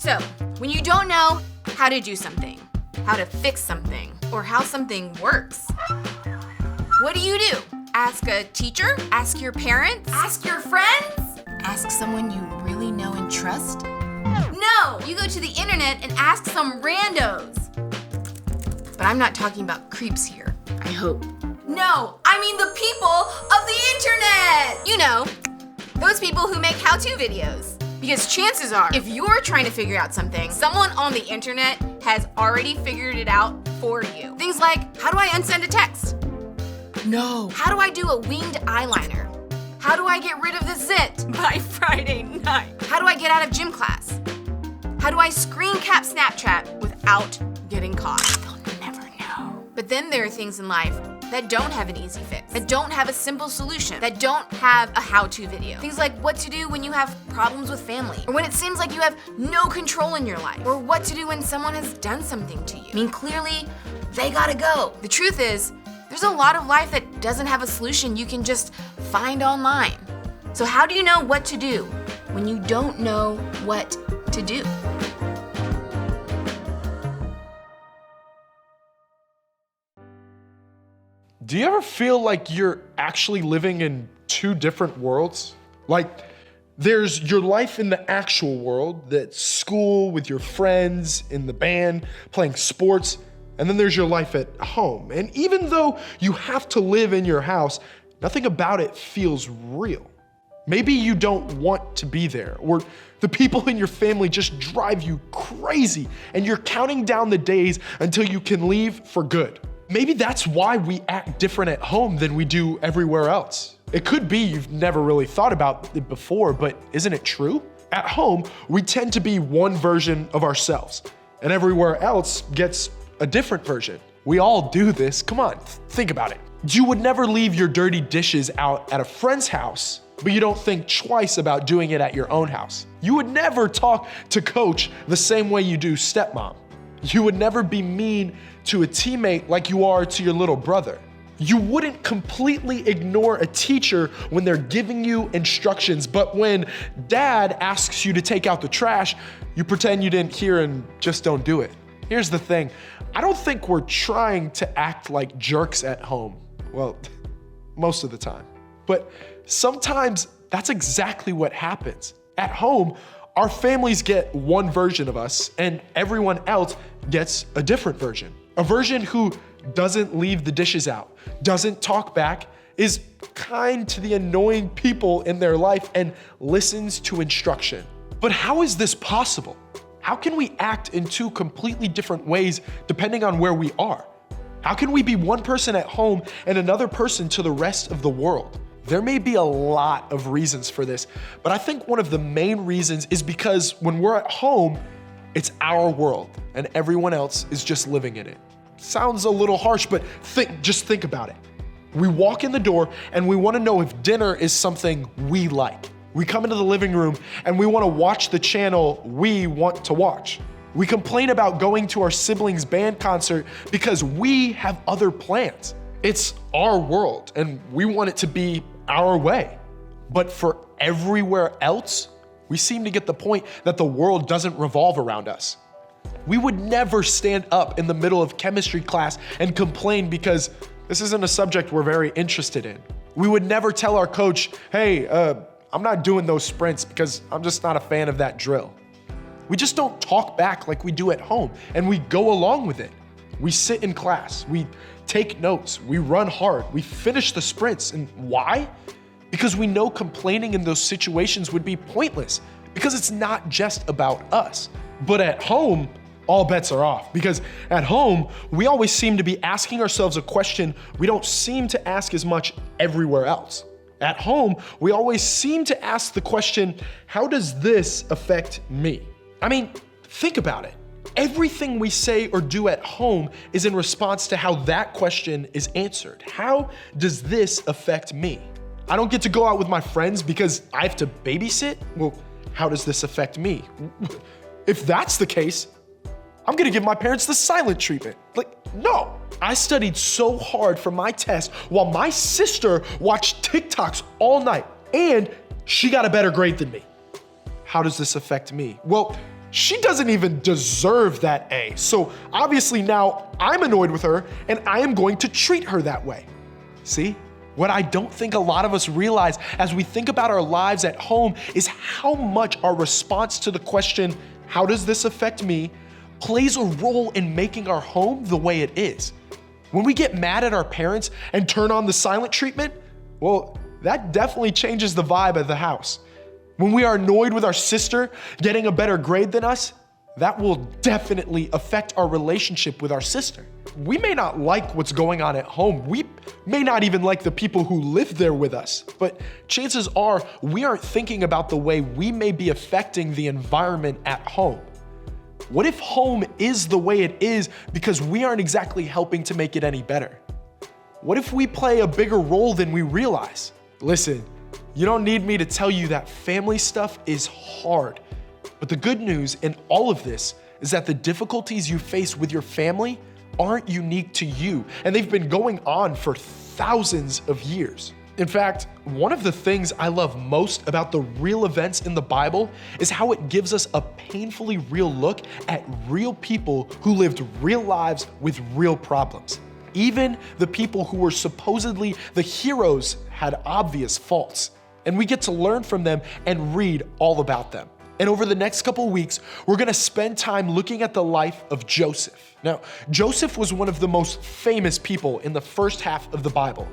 So, when you don't know how to do something, how to fix something, or how something works, what do? Ask a teacher? Ask your parents? Ask your friends? Ask someone you really know and trust? No! You go to the internet and ask some randos. But I'm not talking about creeps here, I hope. No, I mean the people of the internet! You know, those people who make how-to videos. Because chances are, if you're trying to figure out something, someone on the internet has already figured it out for you. Things like, how do I unsend a text? No. How do I do a winged eyeliner? How do I get rid of the zit by Friday night? How do I get out of gym class? How do I screen cap Snapchat without getting caught? They'll never know. But then there are things in life that don't have an easy fix, that don't have a simple solution, that don't have a how-to video. Things like what to do when you have problems with family, or when it seems like you have no control in your life, or what to do when someone has done something to you. I mean, clearly, they gotta go. The truth is, there's a lot of life that doesn't have a solution you can just find online. So how do you know what to do when you don't know what to do? Do you ever feel like you're actually living in two different worlds? Like, there's your life in the actual world, that's school with your friends, in the band, playing sports, and then there's your life at home. And even though you have to live in your house, nothing about it feels real. Maybe you don't want to be there, or the people in your family just drive you crazy, and you're counting down the days until you can leave for good. Maybe that's why we act different at home than we do everywhere else. It could be you've never really thought about it before, but isn't it true? At home, we tend to be one version of ourselves, and everywhere else gets a different version. We all do this. Come on, think about it. You would never leave your dirty dishes out at a friend's house, but you don't think twice about doing it at your own house. You would never talk to coach the same way you do stepmom. You would never be mean to a teammate like you are to your little brother. You wouldn't completely ignore a teacher when they're giving you instructions, but when dad asks you to take out the trash, you pretend you didn't hear and just don't do it. Here's the thing, I don't think we're trying to act like jerks at home. Well, most of the time. But sometimes that's exactly what happens. At home, our families get one version of us and everyone else gets a different version. A version who doesn't leave the dishes out, doesn't talk back, is kind to the annoying people in their life, and listens to instruction. But how is this possible? How can we act in two completely different ways depending on where we are? How can we be one person at home and another person to the rest of the world? There may be a lot of reasons for this, but I think one of the main reasons is because when we're at home, it's our world and everyone else is just living in it. Sounds a little harsh, but just think about it. We walk in the door and we want to know if dinner is something we like. We come into the living room and we want to watch the channel we want to watch. We complain about going to our siblings' band concert because we have other plans. It's our world and we want it to be our way. But for everywhere else, we seem to get the point that the world doesn't revolve around us. We would never stand up in the middle of chemistry class and complain because this isn't a subject we're very interested in. We would never tell our coach, hey, I'm not doing those sprints because I'm just not a fan of that drill. We just don't talk back like we do at home, and we go along with it. We sit in class, we take notes, we run hard, we finish the sprints. And why? Because we know complaining in those situations would be pointless, because it's not just about us. But at home, all bets are off, because at home, we always seem to be asking ourselves a question we don't seem to ask as much everywhere else. At home, we always seem to ask the question, how does this affect me? I mean, think about it. Everything we say or do at home is in response to how that question is answered. How does this affect me? I don't get to go out with my friends because I have to babysit? Well, how does this affect me? If that's the case, I'm gonna give my parents the silent treatment. Like, no. I studied so hard for my test while my sister watched TikToks all night and she got a better grade than me. How does this affect me? Well, She doesn't even deserve that A. So obviously now I'm annoyed with her and I am going to treat her that way. See? What I don't think a lot of us realize as we think about our lives at home is how much our response to the question, how does this affect me, plays a role in making our home the way it is. When we get mad at our parents and turn on the silent treatment, well, that definitely changes the vibe of the house. When we are annoyed with our sister getting a better grade than us, that will definitely affect our relationship with our sister. We may not like what's going on at home. We may not even like the people who live there with us, but chances are we aren't thinking about the way we may be affecting the environment at home. What if home is the way it is because we aren't exactly helping to make it any better? What if we play a bigger role than we realize? Listen, you don't need me to tell you that family stuff is hard. But the good news in all of this is that the difficulties you face with your family aren't unique to you, and they've been going on for thousands of years. In fact, one of the things I love most about the real events in the Bible is how it gives us a painfully real look at real people who lived real lives with real problems. Even the people who were supposedly the heroes had obvious faults, and we get to learn from them and read all about them. And over the next couple weeks, we're gonna spend time looking at the life of Joseph. Now, Joseph was one of the most famous people in the first half of the Bible.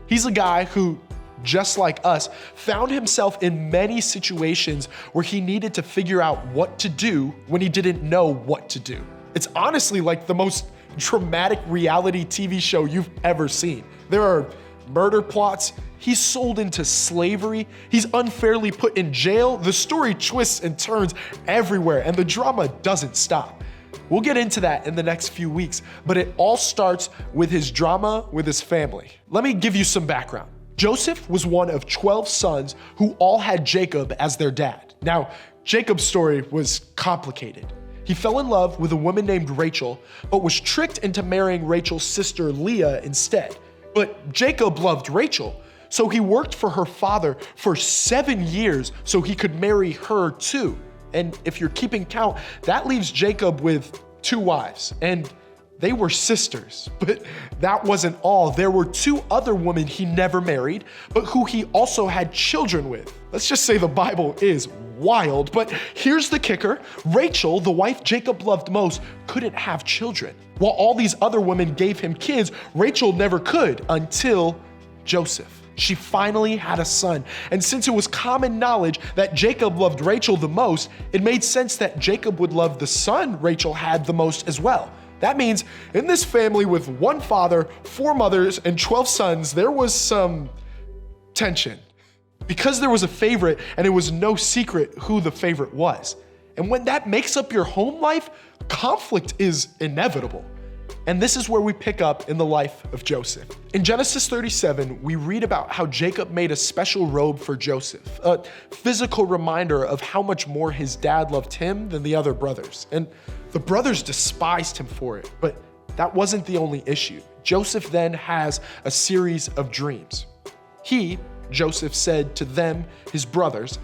He's a guy who, just like us, found himself in many situations where he needed to figure out what to do when he didn't know what to do. It's honestly like the most dramatic reality TV show you've ever seen. There are murder plots, he's sold into slavery, he's unfairly put in jail, the story twists and turns everywhere, and the drama doesn't stop. We'll get into that in the next few weeks, but it all starts with his drama with his family. Let me give you some background. Joseph was one of 12 sons who all had Jacob as their dad. Now, Jacob's story was complicated. He fell in love with a woman named Rachel, but was tricked into marrying Rachel's sister Leah instead. But Jacob loved Rachel, so he worked for her father for 7 years so he could marry her too. And if you're keeping count, that leaves Jacob with 2 wives, and they were sisters. But that wasn't all. There were 2 other women he never married, but who he also had children with. Let's just say the Bible is wild, but here's the kicker. Rachel, the wife Jacob loved most, couldn't have children. While all these other women gave him kids, Rachel never could until Joseph. She finally had a son, and since it was common knowledge that Jacob loved Rachel the most, it made sense that Jacob would love the son Rachel had the most as well. That means in this family with 1 father, 4 mothers, and 12 sons, there was some tension. Because there was a favorite, and it was no secret who the favorite was. And when that makes up your home life, conflict is inevitable. And this is where we pick up in the life of Joseph. In Genesis 37, we read about how Jacob made a special robe for Joseph, a physical reminder of how much more his dad loved him than the other brothers. And the brothers despised him for it, but that wasn't the only issue. Joseph then has a series of dreams. Joseph said to them, his brothers,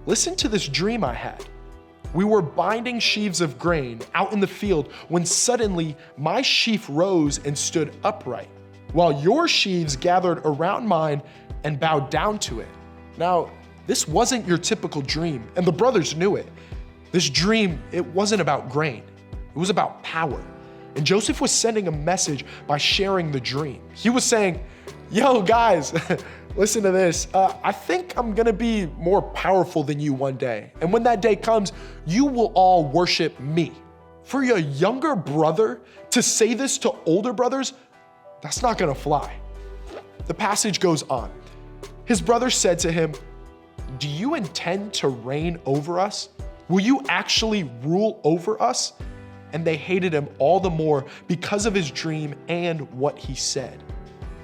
"Listen to this dream I had. We were binding sheaves of grain out in the field when suddenly my sheaf rose and stood upright, while your sheaves gathered around mine and bowed down to it." Now, this wasn't your typical dream, and the brothers knew it. This dream, it wasn't about grain. It was about power. And Joseph was sending a message by sharing the dream. He was saying, "Yo, guys, listen to this. I think I'm gonna be more powerful than you one day. And when that day comes, you will all worship me." For your younger brother to say this to older brothers, that's not gonna fly. The passage goes on. His brother said to him, "Do you intend to reign over us? Will you actually rule over us?" And they hated him all the more because of his dream and what he said.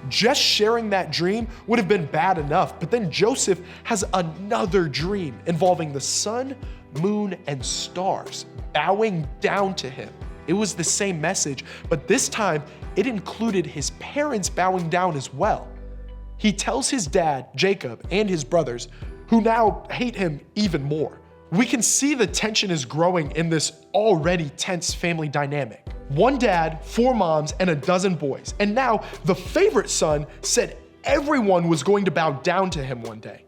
Just sharing that dream would have been bad enough, but then Joseph has another dream involving the sun, moon, and stars bowing down to him. It was the same message, but this time it included his parents bowing down as well. He tells his dad, Jacob, and his brothers, who now hate him even more, We can see the tension is growing in this already tense family dynamic. One dad, 4 moms, and a dozen boys. And now the favorite son said everyone was going to bow down to him one day,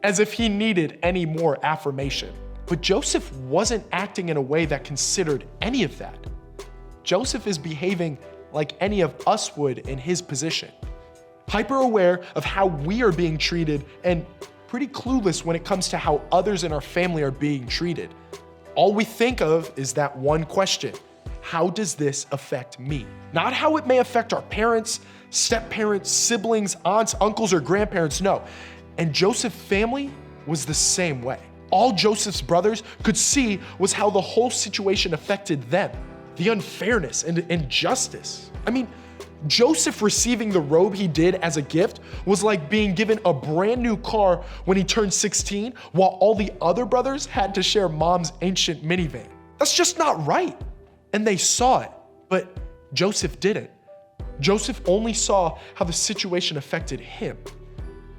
as if he needed any more affirmation. But Joseph wasn't acting in a way that considered any of that. Joseph is behaving like any of us would in his position. Hyper aware of how we are being treated and pretty clueless when it comes to how others in our family are being treated. All we think of is that one question: how does this affect me? Not how it may affect our parents, step-parents, siblings, aunts, uncles, or grandparents, no. And Joseph's family was the same way. All Joseph's brothers could see was how the whole situation affected them, the unfairness and injustice. I mean, Joseph receiving the robe he did as a gift was like being given a brand new car when he turned 16, while all the other brothers had to share mom's ancient minivan. That's just not right. And they saw it, but Joseph didn't. Joseph only saw how the situation affected him.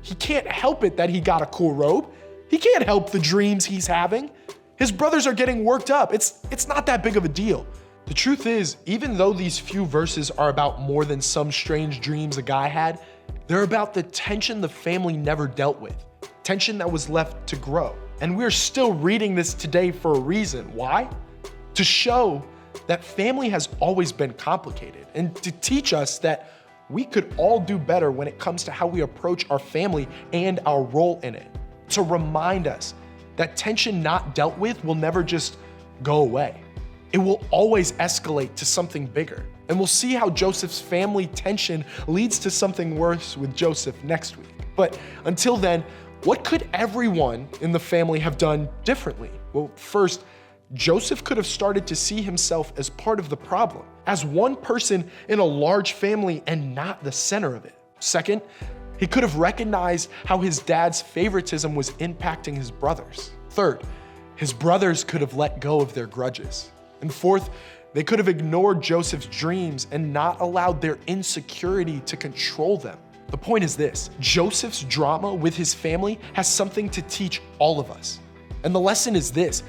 He can't help it that he got a cool robe. He can't help the dreams he's having. His brothers are getting worked up. It's not that big of a deal. The truth is, even though these few verses are about more than some strange dreams a guy had, they're about the tension the family never dealt with, tension that was left to grow. And we're still reading this today for a reason. Why? To show that family has always been complicated, and to teach us that we could all do better when it comes to how we approach our family and our role in it. To remind us that tension not dealt with will never just go away. It will always escalate to something bigger. And we'll see how Joseph's family tension leads to something worse with Joseph next week. But until then, what could everyone in the family have done differently? Well, first, Joseph could have started to see himself as part of the problem, as one person in a large family and not the center of it. Second, he could have recognized how his dad's favoritism was impacting his brothers. Third, his brothers could have let go of their grudges. And fourth, they could have ignored Joseph's dreams and not allowed their insecurity to control them. The point is this: Joseph's drama with his family has something to teach all of us. And the lesson is this: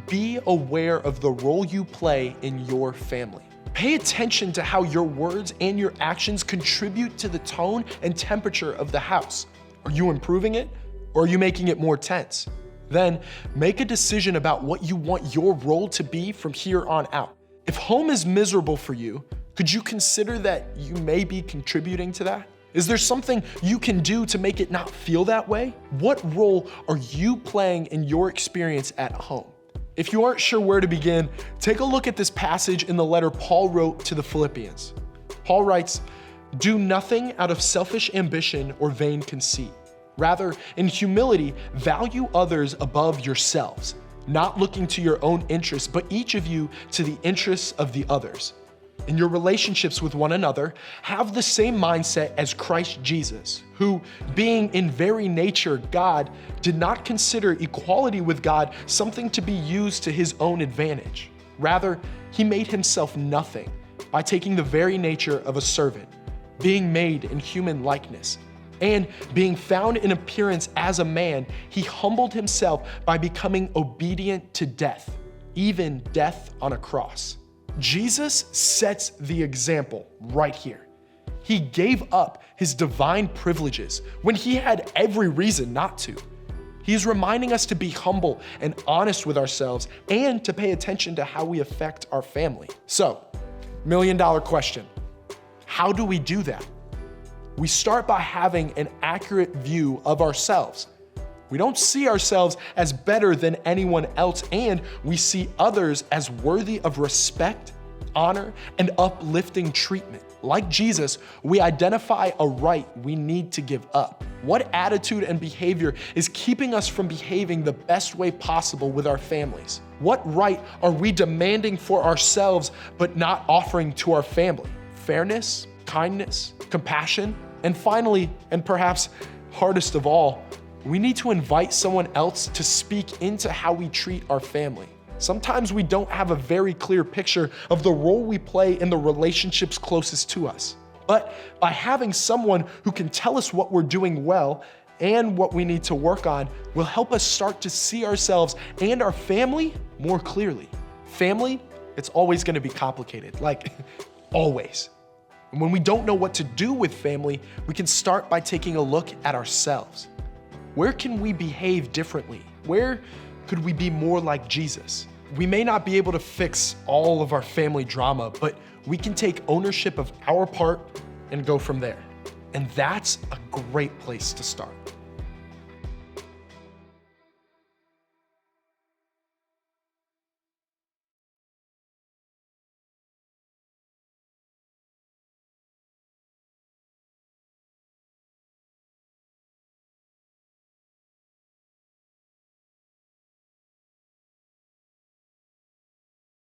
be aware of the role you play in your family. Pay attention to how your words and your actions contribute to the tone and temperature of the house. Are you improving it, or are you making it more tense? Then make a decision about what you want your role to be from here on out. If home is miserable for you, could you consider that you may be contributing to that? Is there something you can do to make it not feel that way? What role are you playing in your experience at home? If you aren't sure where to begin, take a look at this passage in the letter Paul wrote to the Philippians. Paul writes, "Do nothing out of selfish ambition or vain conceit. Rather, in humility, value others above yourselves, not looking to your own interests, but each of you to the interests of the others. In your relationships with one another, have the same mindset as Christ Jesus, who, being in very nature God, did not consider equality with God something to be used to his own advantage. Rather, he made himself nothing by taking the very nature of a servant, being made in human likeness. And being found in appearance as a man, he humbled himself by becoming obedient to death, even death on a cross." Jesus sets the example right here. He gave up his divine privileges when he had every reason not to. He's reminding us to be humble and honest with ourselves and to pay attention to how we affect our family. So, $1,000,000 question. How do we do that? We start by having an accurate view of ourselves. We don't see ourselves as better than anyone else, and we see others as worthy of respect, honor, and uplifting treatment. Like Jesus, we identify a right we need to give up. What attitude and behavior is keeping us from behaving the best way possible with our families? What right are we demanding for ourselves but not offering to our family? Fairness, kindness, compassion? And finally, and perhaps hardest of all, we need to invite someone else to speak into how we treat our family. Sometimes we don't have a very clear picture of the role we play in the relationships closest to us. But by having someone who can tell us what we're doing well and what we need to work on will help us start to see ourselves and our family more clearly. Family, it's always gonna be complicated, like always. And when we don't know what to do with family, we can start by taking a look at ourselves. Where can we behave differently? Where could we be more like Jesus? We may not be able to fix all of our family drama, but we can take ownership of our part and go from there. And that's a great place to start.